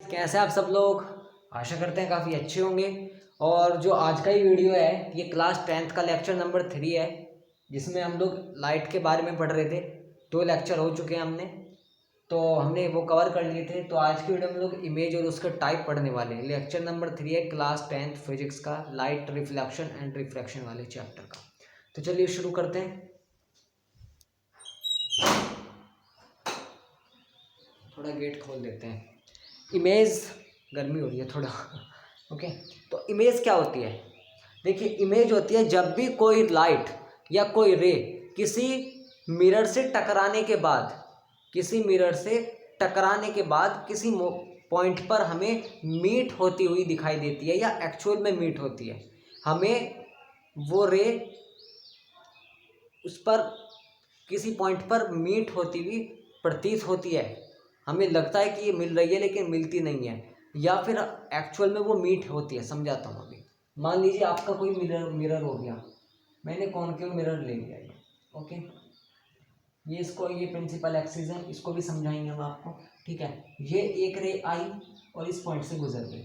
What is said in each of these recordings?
कैसे आप सब लोग। आशा करते हैं काफ़ी अच्छे होंगे। और जो आज का ही वीडियो है ये क्लास 10th का लेक्चर नंबर 3 है, जिसमें हम लोग लाइट के बारे में पढ़ रहे थे। 2 लेक्चर हो चुके हैं हमने, तो हमने वो कवर कर लिए थे। तो आज की वीडियो में लोग इमेज और उसका टाइप पढ़ने वाले हैं। लेक्चर नंबर 3 है क्लास 10th फिजिक्स का, लाइट रिफ्लेक्शन एंड रिफ्रैक्शन वाले चैप्टर का। तो चलिए शुरू करते हैं। थोड़ा गेट खोल देते हैं। इमेज, गर्मी हो रही है थोड़ा ओके। तो इमेज क्या होती है? देखिए, इमेज होती है जब भी कोई लाइट या कोई रे किसी मिरर से टकराने के बाद किसी पॉइंट पर हमें मीट होती हुई दिखाई देती है या एक्चुअल में मीट होती है। हमें वो रे उस पर किसी पॉइंट पर मीट होती हुई प्रतीत होती है। हमें लगता है कि ये मिल रही है लेकिन मिलती नहीं है, या फिर एक्चुअल में वो मीट होती है। समझाता हूँ अभी। मान लीजिए आपका कोई मिरर हो गया, मैंने कॉनकेव मिरर ले लिया ये, ओके। ये प्रिंसिपल एक्सिस है, इसको भी समझाएंगे हम आपको, ठीक है। ये एक रे आई और इस पॉइंट से गुजर गई,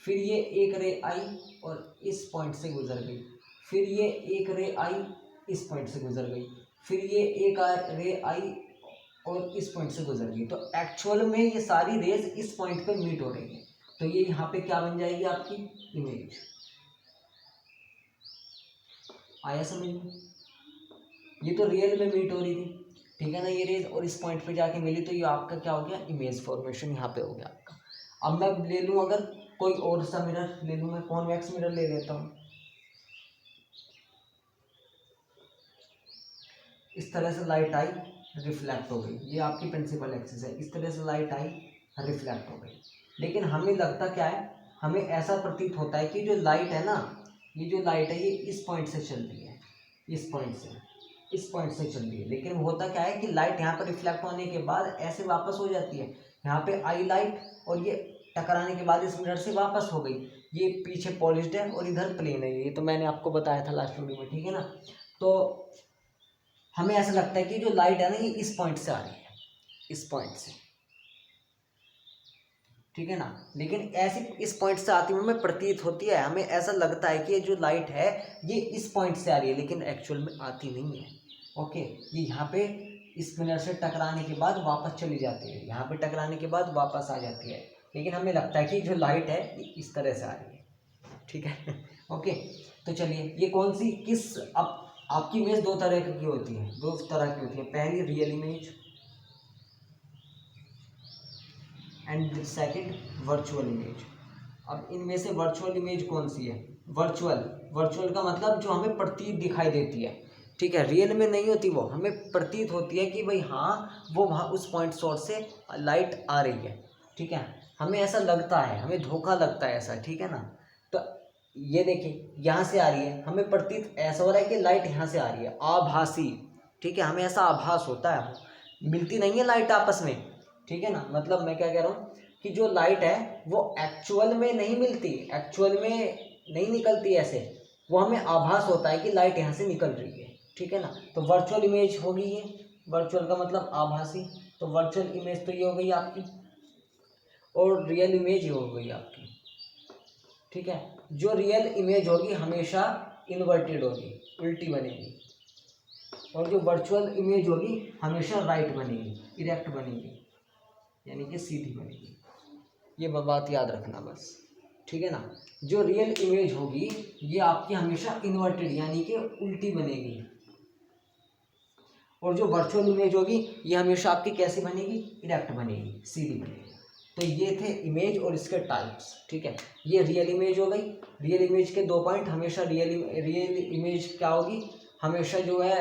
फिर ये एक रे आई और इस पॉइंट से गुजर गई, फिर ये एक रे आई इस पॉइंट से गुजर गई, फिर ये एक रे आई और इस पॉइंट से गुजर गई। तो एक्चुअल में ये सारी रेज इस पॉइंट पे मीट हो रही है। तो ये यहाँ पे क्या बन जाएगी? आपकी इमेज। आया समझ में? ये तो रियल में मीट हो रही थी, ठीक है ना, ये रेज, और इस पॉइंट पे जाके मिली, तो ये आपका क्या हो गया? इमेज फॉर्मेशन यहाँ पे हो गया आपका। अब मैं ले लूँ अगर कोई और सा मिरर ले लूँ, मैं कॉन्वेक्स मिरर ले लेता हूँ। इस तरह से लाइट आई, रिफ्लेक्ट हो गई, ये आपकी प्रिंसिपल एक्सिस है। इस तरह से लाइट आई, रिफ्लेक्ट हो गई। लेकिन हमें लगता क्या है, हमें ऐसा प्रतीत होता है कि जो लाइट है ना, ये जो लाइट है ये इस पॉइंट से चल रही है, इस पॉइंट से चल रही है। लेकिन होता क्या है कि लाइट यहाँ पर रिफ्लेक्ट होने के बाद ऐसे वापस हो जाती है। यहाँ पे आई लाइट और ये टकराने के बाद इस मिरर से वापस हो गई। ये पीछे पॉलिश्ड है और इधर प्लेन है। ये तो मैंने आपको बताया था लास्ट वीडियो में, ठीक है ना। तो हमें ऐसा लगता है कि जो लाइट है ना ये इस पॉइंट से आ रही है, इस पॉइंट से, ठीक है ना। लेकिन ऐसी इस पॉइंट से आती हुई हमें प्रतीत होती है, हमें ऐसा लगता है कि ये जो लाइट है ये इस पॉइंट से आ रही है, लेकिन एक्चुअल में आती नहीं है, ओके। ये यहाँ पे इस मिरर से टकराने के बाद वापस चली जाती है, यहाँ पे टकराने के बाद वापस आ जाती है। लेकिन हमें लगता है कि जो लाइट है ये इस तरह से आ रही है, ठीक है ओके। तो चलिए, ये कौन सी किस अब आपकी इमेज दो तरह की होती है, पहली real image and second virtual image. अब इनमें से वर्चुअल इमेज कौन सी है? वर्चुअल का मतलब जो हमें प्रतीत दिखाई देती है, ठीक है। रियल में नहीं होती, वो हमें प्रतीत होती है कि भाई हाँ वो वहाँ उस पॉइंट सोर्स से लाइट आ रही है, ठीक है। हमें ऐसा लगता है, हमें धोखा लगता है ऐसा, ठीक है ना। तो ये देखिए यहाँ से आ रही है, हमें प्रतीत ऐसा हो रहा है कि लाइट यहाँ से आ रही है, आभासी, ठीक है। हमें ऐसा आभास होता है, मिलती नहीं है लाइट आपस में, ठीक है ना। मतलब मैं क्या कह रहा हूँ कि जो लाइट है वो एक्चुअल में नहीं मिलती, एक्चुअल में नहीं निकलती ऐसे, वो हमें आभास होता है कि लाइट यहाँ से निकल रही है, ठीक है ना। तो वर्चुअल इमेज होगी ये, वर्चुअल का मतलब आभासी। तो वर्चुअल इमेज तो ये हो गई आपकी, और रियल इमेज ये हो गई आपकी, ठीक है। जो रियल इमेज होगी हमेशा इन्वर्टेड होगी, उल्टी बनेगी, और जो वर्चुअल इमेज होगी हमेशा राइट बनेगी, इरेक्ट बनेगी, यानी कि सीधी बनेगी। ये बात याद रखना बस, ठीक है ना। जो रियल इमेज होगी ये आपकी हमेशा इन्वर्टेड यानी कि उल्टी बनेगी, और जो वर्चुअल इमेज होगी ये हमेशा आपकी कैसी बनेगी? इरेक्ट बनेगी, सीधी बनेगी। तो ये थे इमेज और इसके टाइप्स, ठीक है। ये रियल इमेज हो गई। रियल इमेज के 2 पॉइंट, हमेशा रियल इमेज क्या होगी? हमेशा जो है,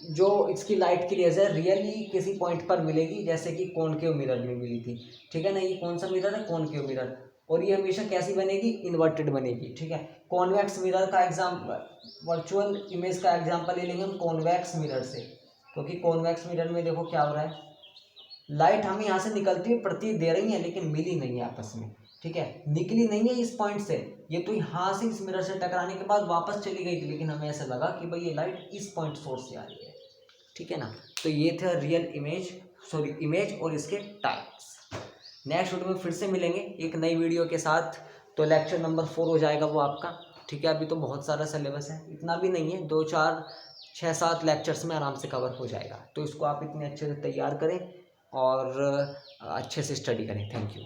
जो इसकी लाइट की रेज है रियली किसी पॉइंट पर मिलेगी, जैसे कि कॉनकेव मिरर में मिली थी, ठीक है ना। ये कौन सा मिरर है? Concave mirror. और ये हमेशा कैसी बनेगी? इन्वर्टेड बनेगी, ठीक है। कॉन्वेक्स मिरर का वर्चुअल इमेज का एग्जांपल ले लेंगे हम कॉन्वेक्स मिरर से, क्योंकि कॉन्वेक्स मिरर में देखो क्या हो रहा है, लाइट हमें यहाँ से निकलती हुई प्रतीत दे रही है लेकिन मिली नहीं है आपस में, ठीक है। निकली नहीं है इस पॉइंट से, ये तो यहाँ से इस मिरर से टकराने के बाद वापस चली गई थी, लेकिन हमें ऐसा लगा कि भाई ये लाइट इस पॉइंट सोर्स से आ रही है, ठीक है ना। तो ये था रियल इमेज, इमेज और इसके टाइप्स। नेक्स्ट वीडियो में फिर से मिलेंगे एक नई वीडियो के साथ। तो लेक्चर नंबर 4 हो जाएगा वो आपका, ठीक है। अभी तो बहुत सारा सिलेबस है, इतना भी नहीं है, 2 4 6 7 लेक्चर्स में आराम से कवर हो जाएगा। तो इसको आप इतने अच्छे से तैयार करें और अच्छे से स्टडी करें। Thank you.